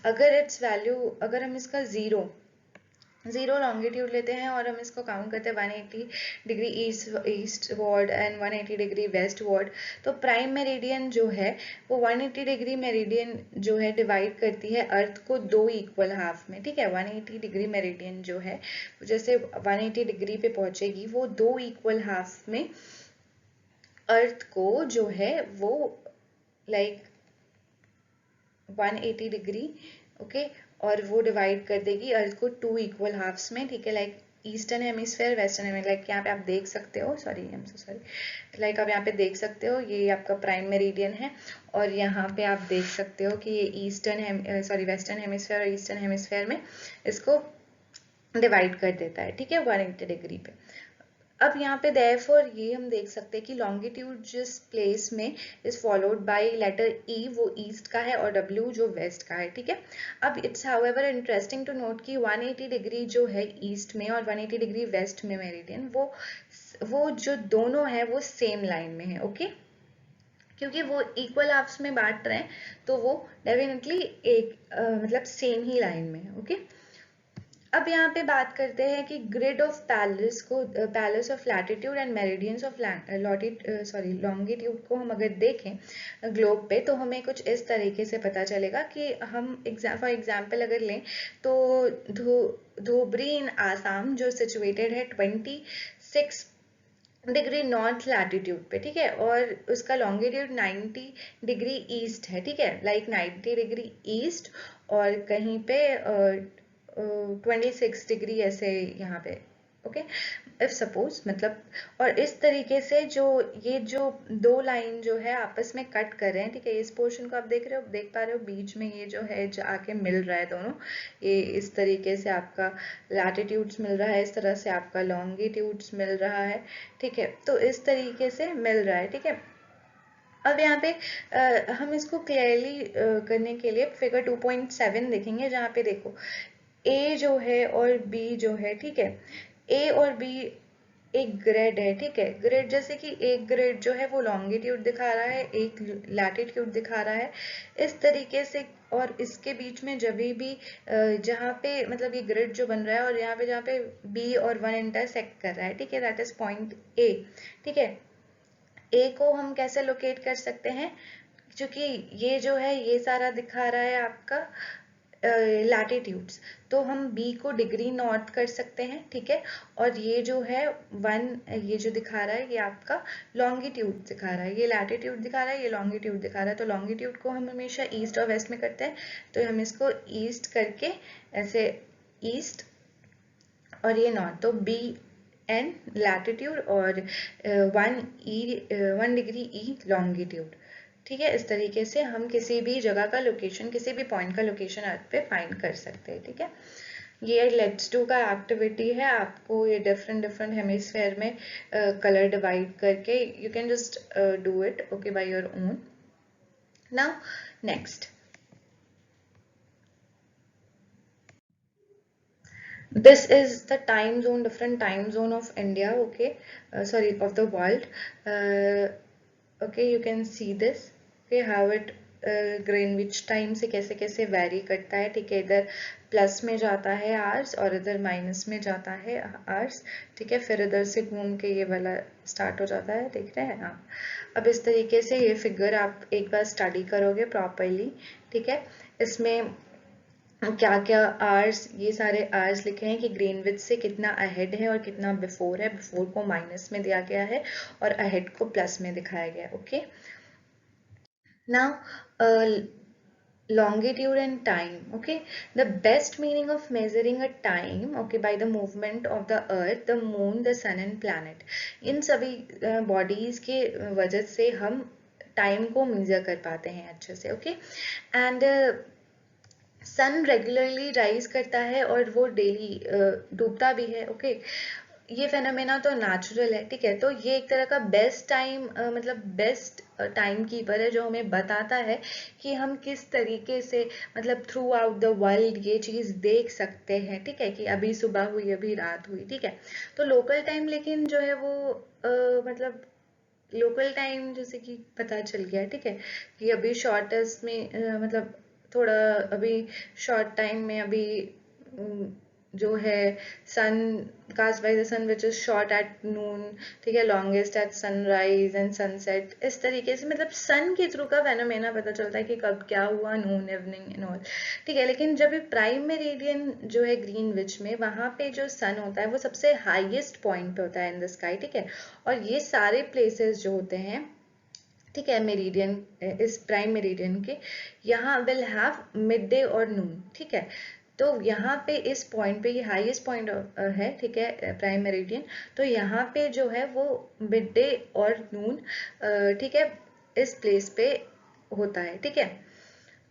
अगर इट्स वैल्यू, अगर हम इसका जीरो लॉन्गिट्यूड लेते हैं और हम इसको काउंट करते हैं 180 degree east word and 180 degree west word, तो प्राइम मेरिडियन जो है वो 180 डिग्री मेरिडियन जो है डिवाइड करती है अर्थ को दो इक्वल हाफ में, ठीक है। 180 डिग्री मेरिडियन जो है जैसे 180 डिग्री पे पहुंचेगी वो दो इक्वल हाफ में अर्थ को जो है वो लाइक 180 डिग्री, ओके, और वो डिवाइड कर देगी अर्थ को टू इक्वल हाफ्स में, ठीक है, like eastern hemisphere western hemisphere, like यहाँ पे आप देख सकते हो, sorry I am so sorry, like आप यहाँ पे देख सकते हो ये आपका प्राइम मेरिडियन है, और यहाँ पे आप देख सकते हो कि ये वेस्टर्न हेमिस्फेयर और ईस्टर्न हेमिस्फेयर में इसको डिवाइड कर देता है, ठीक है, 180 डिग्री पे। अब यहाँ पे therefore ये हम देख सकते हैं कि लॉन्गिट्यूड जिस प्लेस में इज फॉलोड बाय लेटर ई वो ईस्ट का है और डब्ल्यू जो वेस्ट का है, ठीक है। अब it's however interesting to note कि 180 डिग्री जो है ईस्ट में और 180 डिग्री वेस्ट में मेरिडियन, वो जो दोनों है वो सेम लाइन में है, ओके, क्योंकि वो इक्वल हाफ्स में बांट रहे हैं, तो वो डेफिनेटली एक मतलब सेम ही लाइन में है, ओके। अब यहाँ पे बात करते हैं कि grid of palace of latitude and meridians of longitude को हम अगर देखें ग्लोब पे, तो हमें कुछ इस तरीके से पता चलेगा कि हम फॉर एग्जांपल अगर लें तो धूबरी इन आसाम जो सिचुएटेड है 26 डिग्री नॉर्थ लैटिट्यूड पे, ठीक है, और उसका लॉन्गिट्यूड 90 डिग्री ईस्ट है, ठीक है, लाइक 90 डिग्री ईस्ट और कहीं पे 26 डिग्री ऐसे यहाँ पे, ओके, इफ सपोज मतलब, और इस तरीके से ये जो दो लाइन जो है आपस में कट कर रहे हैं, ठीक है, इस पोर्शन को आप देख पा रहे हो, बीच में ये जो है आके मिल रहा है दोनों, ये इस तरीके से आपका लैटिट्यूड्स मिल रहा है, इस तरह से आपका लॉन्गिट्यूड्स मिल रहा है, ठीक है, तो इस तरीके से मिल रहा है, ठीक है। अब यहाँ पे हम इसको क्लियरली करने के लिए फिगर 2.7 देखेंगे, जहाँ पे देखो ए जो है और बी जो है, ठीक है, ए और बी एक ग्रिड है, ठीक है, ग्रिड जैसे कि एक ग्रिड जो है वो लॉन्गिट्यूड दिखा रहा है, एक लैटिट्यूड दिखा रहा है, इस तरीके से, और इसके बीच में जब भी जहाँ पे मतलब ये ग्रिड जो बन रहा है और यहाँ पे जहाँ पे बी और 1 इंटरसेक्ट कर रहा है, ठीक है, दैट इज पॉइंट ए, ठीक है। ए को हम कैसे लोकेट कर सकते हैं, क्योंकि ये जो है ये सारा दिखा रहा है आपका लैटिट्यूड्स, तो हम बी को डिग्री नॉट कर सकते हैं, ठीक है। और ये जो है वन, ये जो दिखा रहा है ये आपका लॉन्गिट्यूड दिखा रहा है, ये लैटिट्यूड दिखा रहा है, ये लॉन्गिट्यूड दिखा रहा है। तो लॉन्गिट्यूड को हम हमेशा ईस्ट और वेस्ट में करते हैं, तो हम इसको ईस्ट करके ऐसे ईस्ट और ये नॉर्थ, तो बी एन लैटिट्यूड और 1 डिग्री ई लॉन्गिट्यूड, ठीक है। इस तरीके से हम किसी भी जगह का लोकेशन, किसी भी पॉइंट का लोकेशन अर्थ पे फाइंड कर सकते हैं, ठीक है। ये लेट्स डू का एक्टिविटी है, आपको ये डिफरेंट डिफरेंट हेमिस्फेयर में कलर डिवाइड करके you can just do it, okay, by your own. Now next, this is the time zone, different time zone of India, okay, sorry, of the world. Okay, you can see this, okay, how it Greenwich time से कैसे कैसे very करता है, ठीक है। इधर plus में जाता है आवर्स और इधर माइनस में जाता है आवर्स, ठीक है। फिर इधर से घूम के ये वाला स्टार्ट हो जाता है, देख रहे हैं आप। अब इस तरीके से ये फिगर आप एक बार स्टडी करोगे प्रॉपरली, ठीक है। इसमें क्या क्या आवर्स, ये सारे आवर्स लिखे हैं कि ग्रीनविच से कितना अहेड है और कितना बिफोर है। बिफोर को माइनस में दिया गया है और अहेड को प्लस में दिखाया गया है, okay. Now longitude and time, okay, the best meaning of measuring a time, okay, by the movement of the earth, the moon, the sun and planet, इन सभी bodies के वजह से हम टाइम को मेजर कर पाते हैं अच्छे से, okay. And sun regularly rise करता है और वो डेली डूबता भी है, ओके। ये फेनोमेना तो नेचुरल है, ठीक है। तो ये एक तरह का बेस्ट टाइम, मतलब बेस्ट टाइम कीपर है जो हमें बताता है कि हम किस तरीके से, मतलब थ्रू आउट द वर्ल्ड ये चीज़ देख सकते हैं, ठीक है, कि अभी सुबह हुई, अभी रात हुई, ठीक है। तो लोकल टाइम लेकिन जो है वो मतलब लोकल टाइम जैसे कि पता चल गया, ठीक है, कि अभी शॉर्टेस्ट में मतलब थोड़ा अभी शॉर्ट टाइम में अभी जो है sun cast by the sun which is short at noon, ठीक है, longest at sunrise and sunset. इस तरीके से मतलब सन के थ्रू का फेनोमेना पता चलता है कि कब क्या हुआ, नून, इवनिंग एंड ऑल, ठीक है। लेकिन जब प्राइम मेरिडियन जो है ग्रीनविच में, वहां पे जो सन होता है वो सबसे हाईएस्ट पॉइंट पे होता है इन द स्काई, ठीक है। और ये सारे प्लेसेस जो होते हैं, ठीक है, मेरिडियन, इस प्राइम मेरिडियन के यहाँ विल हैव मिड डे और नून, ठीक है। तो यहाँ पे इस पॉइंट पे, ये हाईएस्ट पॉइंट है, ठीक है, प्राइम मेरिडियन, तो यहाँ पे जो है वो मिड डे और नून, ठीक है, इस प्लेस पे होता है, ठीक है।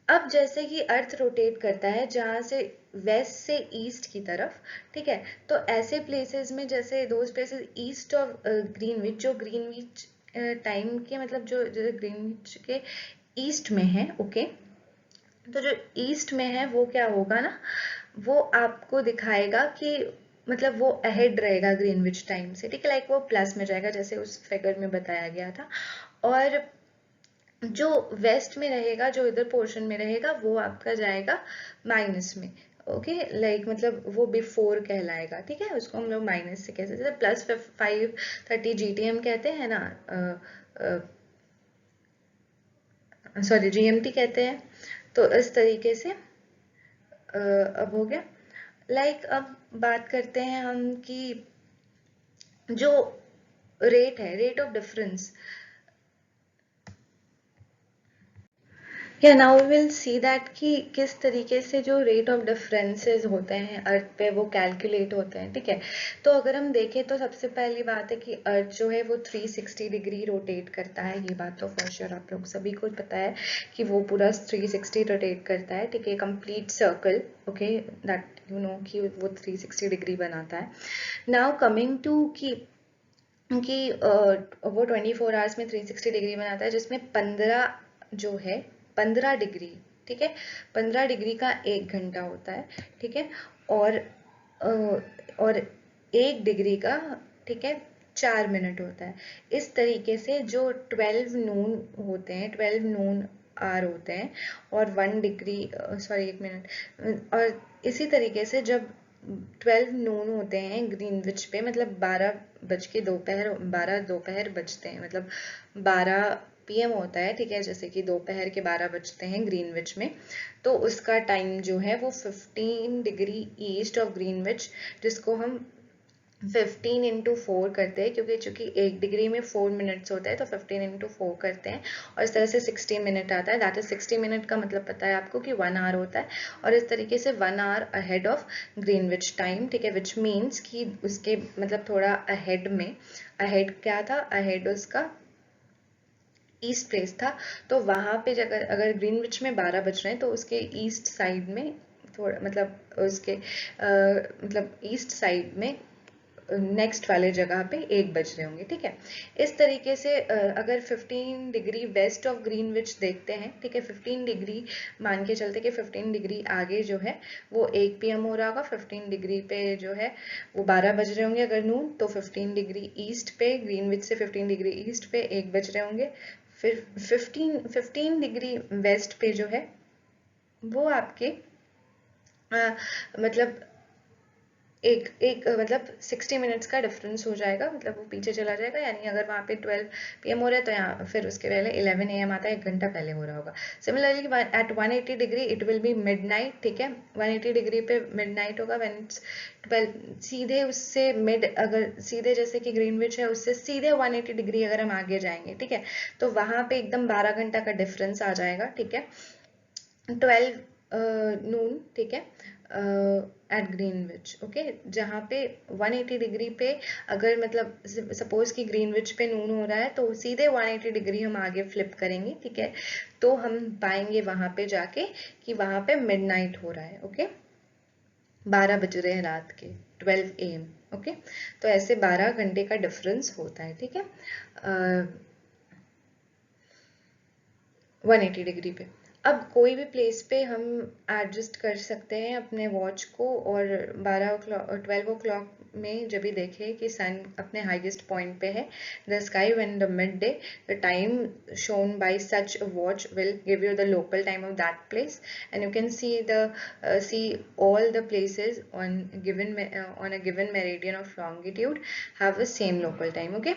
अब जैसे कि अर्थ रोटेट करता है जहाँ से वेस्ट से ईस्ट की तरफ, ठीक है, तो ऐसे प्लेसेस में जैसे those places east of Greenwich, जो ग्रीनविच टाइम के मतलब जो जो ग्रीनविच के ईस्ट में है, ओके, तो जो ईस्ट में है वो क्या होगा ना, वो आपको दिखाएगा कि मतलब वो अहेड रहेगा ग्रीनविच टाइम से, ठीक है, लाइक वो प्लस में जाएगा जैसे उस फिगर में बताया गया था। और जो वेस्ट में रहेगा, जो इधर पोर्शन में रहेगा, वो आपका जाएगा माइनस में, ओके, लाइक मतलब वो बिफोर कहलाएगा, ठीक है। उसको हम लोग माइनस से कैसे, जैसे +530 GTM कहते हैं ना, सॉरी GMT कहते हैं। तो इस तरीके से अब हो गया, लाइक अब बात करते हैं हम कि जो रेट है, रेट ऑफ डिफरेंस, या now we will see that कि किस तरीके से जो रेट ऑफ डिफरेंसेस होते हैं अर्थ पे वो कैलकुलेट होते हैं, ठीक है। तो अगर हम देखें तो सबसे पहली बात है कि अर्थ जो है वो 360 डिग्री रोटेट करता है, ये बात तो फॉर श्योर आप लोग सभी को पता है कि वो पूरा 360 रोटेट करता है, ठीक है, complete circle, okay, that you know कि वो 360 डिग्री बनाता है। नाउ कमिंग टू कि वो 24 आवर्स में 360 डिग्री बनाता है, जिसमें 15 जो है 15 डिग्री, ठीक है, 15 डिग्री का 1 घंटा होता है, ठीक है। और और 1 डिग्री का, ठीक है, 4 मिनट होता है। इस तरीके से जो 12 नून होते हैं, 12 नून आर होते हैं, और 1 डिग्री, सॉरी 1 मिनट, और इसी तरीके से जब 12 नून होते हैं ग्रीनविच पे, मतलब 12 बज के दोपहर 12 दोपहर बजते हैं, मतलब 12 PM होता है, ठीक है, जैसे कि दोपहर के 12 बजते हैं ग्रीनविच में, तो उसका टाइम जो है वो 15 डिग्री ईस्ट ऑफ ग्रीनविच, जिसको हम 15 इंटू 4 करते हैं, क्योंकि चूंकि 1 डिग्री में 4 मिनट्स होता है, तो 15 इंटू 4 करते हैं, और इस तरह से 60 मिनट आता है। दैट इज 60 मिनट का मतलब पता है आपको कि 1 आवर होता है, और इस तरीके से 1 hour ahead of Greenwich time, ठीक है, विच मीन्स कि उसके मतलब थोड़ा अहेड में, अहेड क्या था, अहेड उसका ईस्ट प्लेस था, तो वहाँ पे अगर ग्रीनविच में 12 बज रहे हैं, तो उसके ईस्ट साइड में थोड़ा मतलब उसके मतलब ईस्ट साइड में नेक्स्ट वाले जगह पे 1 बज रहे होंगे, ठीक है। इस तरीके से अगर 15 डिग्री वेस्ट ऑफ ग्रीनविच देखते हैं, ठीक है, 15 डिग्री मान के चलते कि 15 डिग्री आगे जो है वो 1 PM हो रहा होगा, 15 डिग्री पे जो है वो 12 बज रहे होंगे अगर नून, तो 15 डिग्री ईस्ट पे, ग्रीनविच से 15 डिग्री ईस्ट पे 1 बज रहे होंगे। फिर 15 डिग्री वेस्ट पे जो है वो आपके मतलब एक एक मतलब 60 मिनट्स का डिफरेंस हो जाएगा, मतलब वो पीछे चला जाएगा, यानी अगर वहाँ पे 12 PM हो रहा है, तो यहाँ फिर उसके पहले 11 AM आता है, 1 घंटा पहले हो रहा होगा। Similarly at 180 degree it will be midnight, ठीक है, 180 डिग्री पे मिडनाइट होगा व्हेन इट्स 12, सीधे उससे मिड, अगर सीधे जैसे कि ग्रीनविच है उससे सीधे 180 डिग्री अगर हम आगे जाएंगे, ठीक है, तो वहाँ पे एकदम 12 घंटा का डिफरेंस आ जाएगा, ठीक है, 12 नून, ठीक है, एट ग्रीनविच, ओके, जहाँ पे 180 डिग्री पे अगर मतलब सपोज कि ग्रीनविच पे नून हो रहा है, तो सीधे 180 डिग्री हम आगे फ्लिप करेंगे, ठीक है, तो हम पाएंगे वहाँ पे जाके कि वहाँ पे मिडनाइट हो रहा है, ओके, 12 बज रहे हैं रात के, 12 AM, ओके, तो ऐसे 12 घंटे का डिफरेंस होता है, ठीक है, 180 डिग्री पे। अब कोई भी प्लेस पे हम एडजस्ट कर सकते हैं अपने वॉच को, और 12 o'clock में जब भी देखें कि सन अपने हाईएस्ट पॉइंट पे है, the sky when the mid day, the time shown by such a watch will give you the local time of that place, and you can see all the places on a given meridian of longitude have the same local time, okay।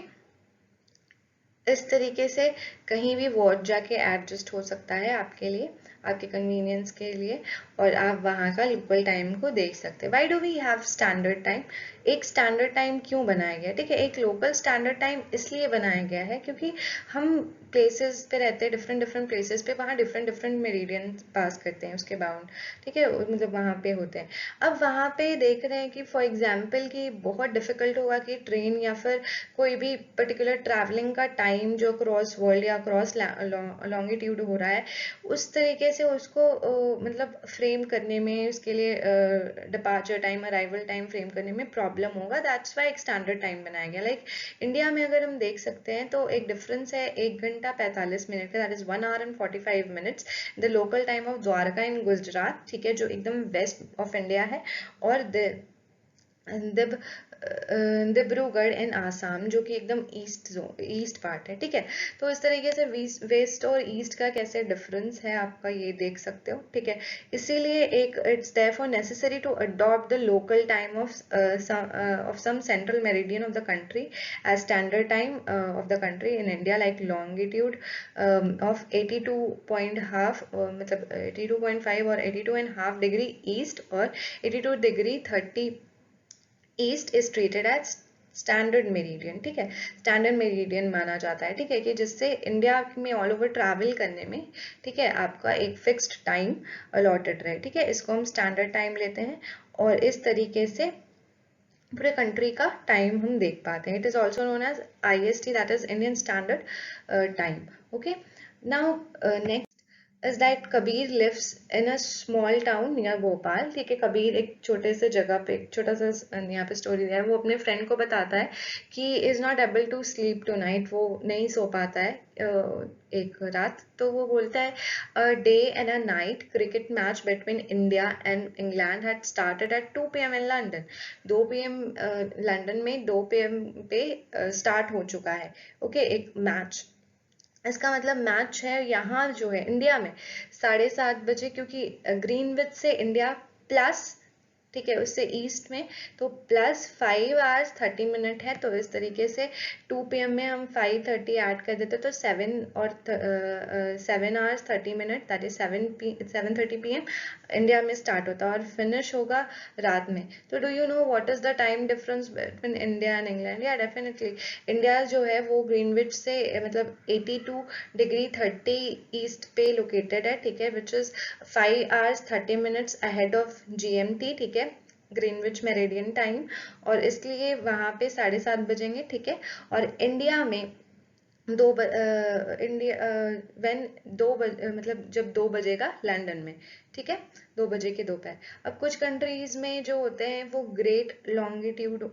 इस तरीके से कहीं भी watch जाके adjust हो सकता है आपके लिए, आपके कन्वीनियंस के लिए, और आप वहाँ का लोकल टाइम को देख सकते हैं। Why do we have standard time? एक स्टैंडर्ड टाइम क्यों बनाया गया, ठीक है, एक लोकल स्टैंडर्ड टाइम इसलिए बनाया गया है क्योंकि हम प्लेसेस पे रहते हैं, डिफरेंट डिफरेंट प्लेसेस पे, वहाँ डिफरेंट डिफरेंट मेरिडियन पास करते हैं उसके बाउंड, ठीक है, मतलब वहाँ पे होते हैं। अब वहाँ पे देख रहे हैं कि फॉर एग्जाम्पल कि बहुत डिफिकल्ट होगा कि ट्रेन या फिर कोई भी पर्टिकुलर ट्रैवलिंग का टाइम जो क्रॉस वर्ल्ड या क्रॉस लॉन्गिट्यूड हो रहा है, उस तरीके से उसको मतलब फ्रेम करने में, उसके लिए departure time, arrival time frame करने में प्रॉब्लम होगा। दैट्स वाई एक स्टैंडर्ड टाइम बनाया गया। लाइक इंडिया में अगर हम देख सकते हैं तो एक डिफरेंस है 1 घंटा 45 मिनट का, that is 1 hour and 45 minutes, the local time of Dwarka in Gujarat, ठीक है, जो एकदम वेस्ट ऑफ इंडिया है, और दिब डिब्रूगढ़ इन आसाम, जो कि एकदम ईस्ट पार्ट है, ठीक है। तो इस तरीके से वेस्ट और ईस्ट का कैसे डिफरेंस है आपका ये देख सकते हो, ठीक है। इसीलिए एक it's therefore necessary to adopt the local time of some central meridian of the country as standard time of the country in India, like longitude of 82.5 और 82.5 डिग्री ईस्ट, और 82 degree 30 east is treated as standard meridian, ठीक है, standard meridian माना जाता है, ठीक है, कि जिससे इंडिया में ऑल ओवर ट्रैवल करने में, ठीक है, आपका एक फिक्स्ड टाइम अलॉटेड रहे, ठीक है, इसको हम स्टैंडर्ड टाइम लेते हैं, और इस तरीके से पूरे कंट्री का टाइम हम देख पाते हैं। It is also known as IST, that is Indian standard time, okay. Now next is that Kabir lives in a small town near Bhopal, ठीक है, कबीर एक छोटे से जगह पे, एक छोटा सा यहाँ पे स्टोरी दिया है, वो अपने फ्रेंड को बताता है कि is not able to sleep tonight, वो नहीं सो पाता है एक रात, तो वो बोलता है a day and a night cricket match between India and England had started at 2 PM in London, 2 PM London में 2 PM पे स्टार्ट हो चुका है, ओके, एक मैच। इसका मतलब मैच है यहाँ जो है इंडिया में 7:30 बजे, क्योंकि ग्रीनविच से इंडिया प्लस ठीक है, उससे ईस्ट में तो +5 hours 30 minutes है, तो इस तरीके से 2 PM में हम 5:30 ऐड कर देते तो 7 hours 30 minutes, that is 7:30 PM India में स्टार्ट होता है और फिनिश होगा रात में। तो do you know what is the time difference between India and England? या डेफिनेटली इंडिया जो है वो ग्रीनविच से मतलब 82°30' पे लोकेटेड है, ठीक है, which is 5 hours 30 minutes ahead of GMT, ठीक है, ग्रीनविच मेरिडियन टाइम, और इसलिए वहां पे 7:30 बजेंगे, ठीक है। और इंडिया में इंडिया व्हेन मतलब जब 2 बजेगा लंदन में, ठीक है, 2 बजे के दोपहर। अब कुछ कंट्रीज में जो होते हैं वो ग्रेट लॉन्गिट्यूडनल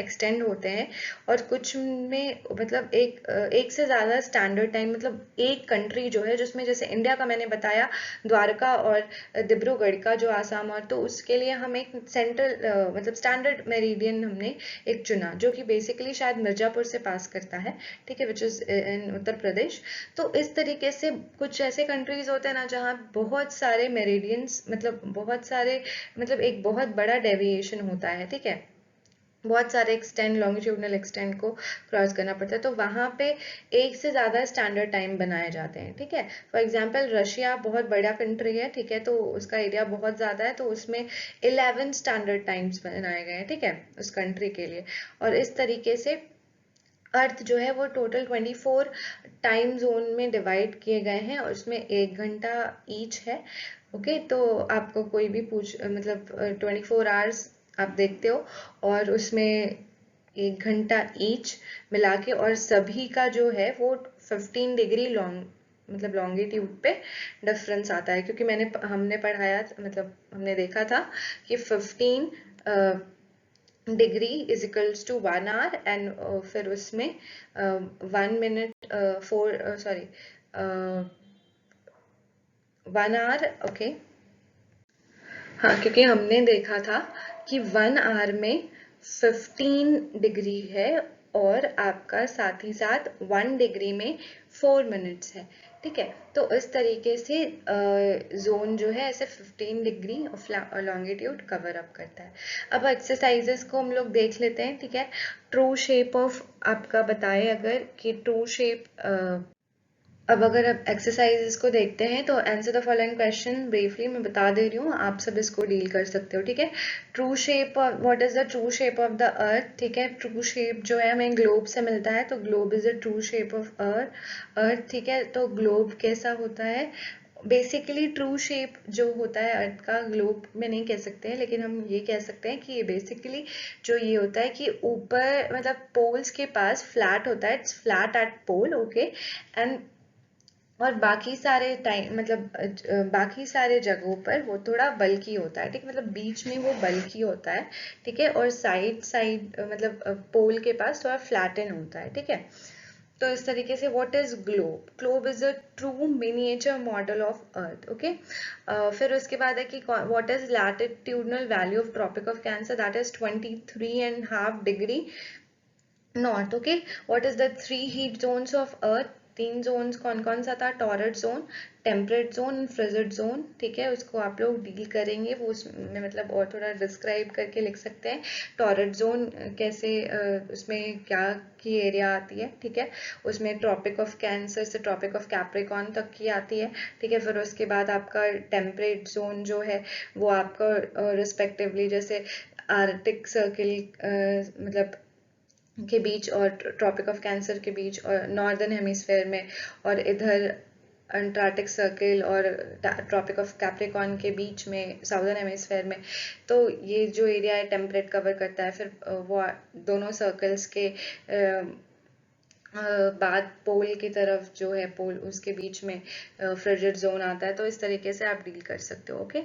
एक्सटेंड होते हैं, और कुछ में मतलब एक से ज़्यादा स्टैंडर्ड टाइम, मतलब एक कंट्री जो है जिसमें जैसे इंडिया का मैंने बताया द्वारका और डिब्रूगढ़ का जो आसाम, और तो उसके लिए हम एक सेंट्रल मतलब स्टैंडर्ड मेरिडियन हमने एक चुना जो कि बेसिकली शायद मिर्जापुर से पास करता है, ठीक है, which is in Uttar Pradesh. तो इस तरीके से कुछ ऐसे कंट्रीज होते हैं ना जहाँ बहुत सारे मेरिडियंस मतलब बहुत सारे मतलब एक बहुत बड़ा डेविएशन होता है, ठीक है, बहुत सारे एक्सटेंड लॉन्गिट्यूडनल एक्सटेंड को क्रॉस करना पड़ता है, तो वहाँ पे एक से ज़्यादा स्टैंडर्ड टाइम बनाए जाते हैं, ठीक है। फॉर एग्जांपल रशिया बहुत बड़ा कंट्री है, ठीक है, तो उसका एरिया बहुत ज़्यादा है, तो उसमें 11 स्टैंडर्ड टाइम्स बनाए गए हैं, ठीक है, उस कंट्री के लिए। और इस तरीके से अर्थ जो है वो टोटल 24 टाइम जोन में डिवाइड किए गए हैं, और उसमें 1 घंटा ईच है, ओके। तो आपको कोई भी मतलब 24 आवर्स आप देखते हो, और उसमें 1 घंटा ईच मिला के, और सभी का जो है वो 15 डिग्री लॉन्ग मतलब लॉन्गिट्यूड पे डिफरेंस आता है, क्योंकि हमने पढ़ाया मतलब हमने देखा था कि 15 degree is equals to 1 hour, and फिर उसमें 1 minute 1 hour, ओके। हाँ, क्योंकि हमने देखा था कि 1 hour में 15 डिग्री है, और आपका साथ ही साथ 1 डिग्री में 4 मिनट्स है, ठीक है। तो इस तरीके से जोन जो है ऐसे 15 degree of longitude cover up करता है। अब एक्सरसाइजेस को हम लोग देख लेते हैं, ठीक है। ट्रू शेप ऑफ आपका बताए अगर कि ट्रू शेप, अब अगर आप एक्सरसाइजेस को देखते हैं तो answer the following question briefly, मैं बता दे रही हूँ, आप सब इसको डील कर सकते हो, ठीक है। True shape, what is the true shape of the earth, ठीक है। ट्रू शेप जो है हमें ग्लोब से मिलता है, तो globe is the true shape of earth, ठीक है। तो ग्लोब कैसा होता है, बेसिकली ट्रू शेप जो होता है अर्थ का, ग्लोब में नहीं कह सकते हैं, लेकिन हम ये कह सकते हैं कि ये बेसिकली जो ये होता है कि ऊपर मतलब पोल्स के पास फ्लैट होता है, it's flat at pole, okay. And और बाकी सारे टाइम मतलब बाकी सारे जगहों पर वो थोड़ा बल्की होता है, ठीक है, मतलब बीच में वो बल्की होता है, ठीक है, और साइड साइड मतलब पोल के पास थोड़ा फ्लैटन होता है, ठीक है। तो इस तरीके से what is globe, globe is a true miniature model of earth, okay. फिर उसके बाद है कि what is latitudinal value of Tropic of Cancer, that is 23.5 degree north, okay. What is the 3 heat zones of earth, 3 zones कौन कौन सा था, torrid zone, temperate zone, frigid zone, ठीक है, उसको आप लोग डील करेंगे, वो उसमें मतलब और थोड़ा डिस्क्राइब करके लिख सकते हैं। टॉरड जोन कैसे उसमें क्या की एरिया आती है, ठीक है, उसमें ट्रॉपिक ऑफ कैंसर से ट्रॉपिक ऑफ कैप्रिकॉर्न तक की आती है, ठीक है। फिर उसके बाद आपका टेम्परेट जोन जो है वो आपका रिस्पेक्टिवली जैसे आर्कटिक सर्किल मतलब के बीच, और ट्रॉपिक ऑफ कैंसर के बीच, और नॉर्दर्न हेमिस्फेयर में, और इधर अंटार्कटिक सर्किल और ट्रॉपिक ऑफ कैप्रिकॉर्न के बीच में साउदर्न हेमिस्फेयर में। तो ये जो एरिया है टेम्परेट कवर करता है। फिर वो दोनों सर्कल्स के बाद पोल की तरफ जो है पोल उसके बीच में फ्रिजिड जोन आता है। तो इस तरीके से आप डील कर सकते हो, okay.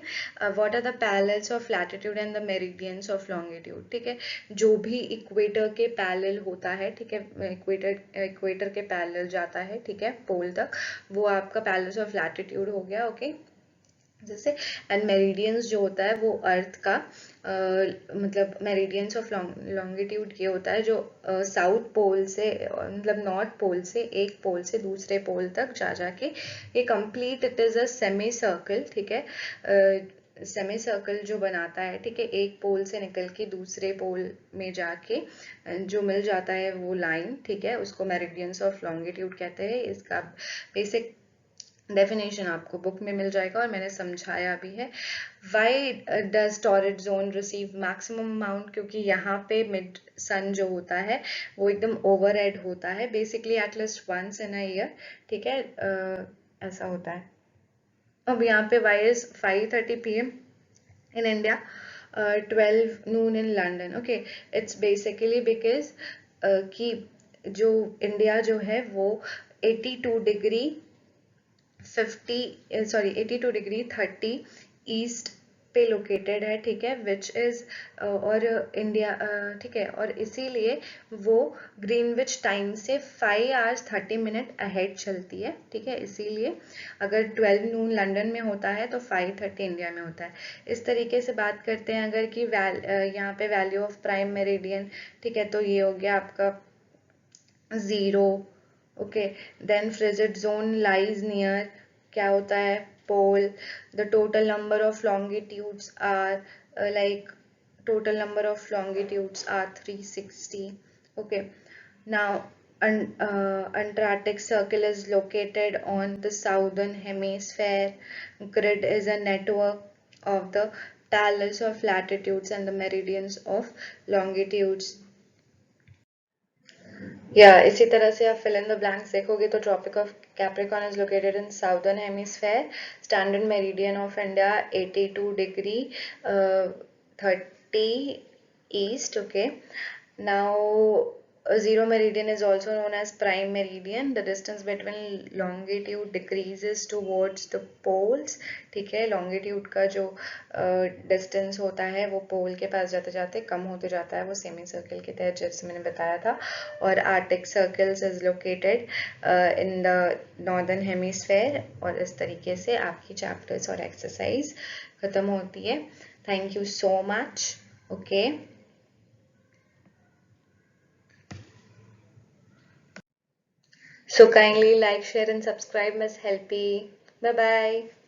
What are the parallels of latitude and the meridians of longitude, ठीक है। जो भी इक्वेटर के पैरेलल होता है, ठीक है, इक्वेटर के पैरेलल जाता है, ठीक है, पोल तक, वो आपका पैरेलल्स ऑफ लैटिट्यूड हो गया, ओके। जैसे एंड मेरिडियंस जो होता है वो अर्थ का मतलब मेरिडियंस ऑफ लॉन्गिट्यूड ये होता है जो साउथ पोल से मतलब नॉर्थ पोल से एक पोल से दूसरे पोल तक जा जाके ये complete, it is a semi circle, ठीक है, सेमी सर्कल जो बनाता है, ठीक है, एक पोल से निकल के दूसरे पोल में जाके जो मिल जाता है वो लाइन, ठीक है, उसको मेरिडियंस ऑफ लॉन्गिट्यूड कहते हैं। इसका बेसिक डेफिनेशन आपको बुक में मिल जाएगा और मैंने समझाया भी है। Why does torrid zone receive maximum amount, क्योंकि यहाँ पे मिड सन जो होता है वो एकदम ओवर हेड होता है, basically at least once in a year, ठीक है, ऐसा होता है। अब यहाँ पे why is 5:30 PM in India, 12 noon in London. Okay, it's basically because कि जो इंडिया जो है वो 82 डिग्री 82 डिग्री 30 ईस्ट पे लोकेटेड है, ठीक है, विच इज और इंडिया, ठीक है, और इसीलिए वो ग्रीनविच टाइम से 5 hours 30 minutes अहेड चलती है, ठीक है, इसीलिए अगर 12 नून लंदन में होता है तो 5:30 इंडिया में होता है। इस तरीके से बात करते हैं अगर कि यहाँ पे वैल्यू ऑफ प्राइम मेरिडियन, ठीक है, तो ये हो गया आपका 0। Okay, then frigid zone lies near, क्या होता है, pole. The total number of longitudes are like total number of longitudes are 360. Okay, now Antarctic Circle is located on the southern hemisphere. Grid is a network of the talus of latitudes and the meridians of longitudes. या इसी तरह से आप fill in the blanks देखोगे तो Tropic of Capricorn is located in southern hemisphere, standard meridian of India 82 degree 30 east. Okay, now zero meridian is also known as prime meridian. The distance between longitude decreases towards the poles, ठीक है, longitude का जो distance होता है वो pole के पास जाते जाते कम होते जाता है, वो semi circle के तहत जैसे मैंने बताया था। और Arctic circles is located in the northern hemisphere। और इस तरीके से आपकी chapters और exercise खत्म होती है। Thank you so much. Okay. So kindly like, share and subscribe Miss Helpy. Bye bye.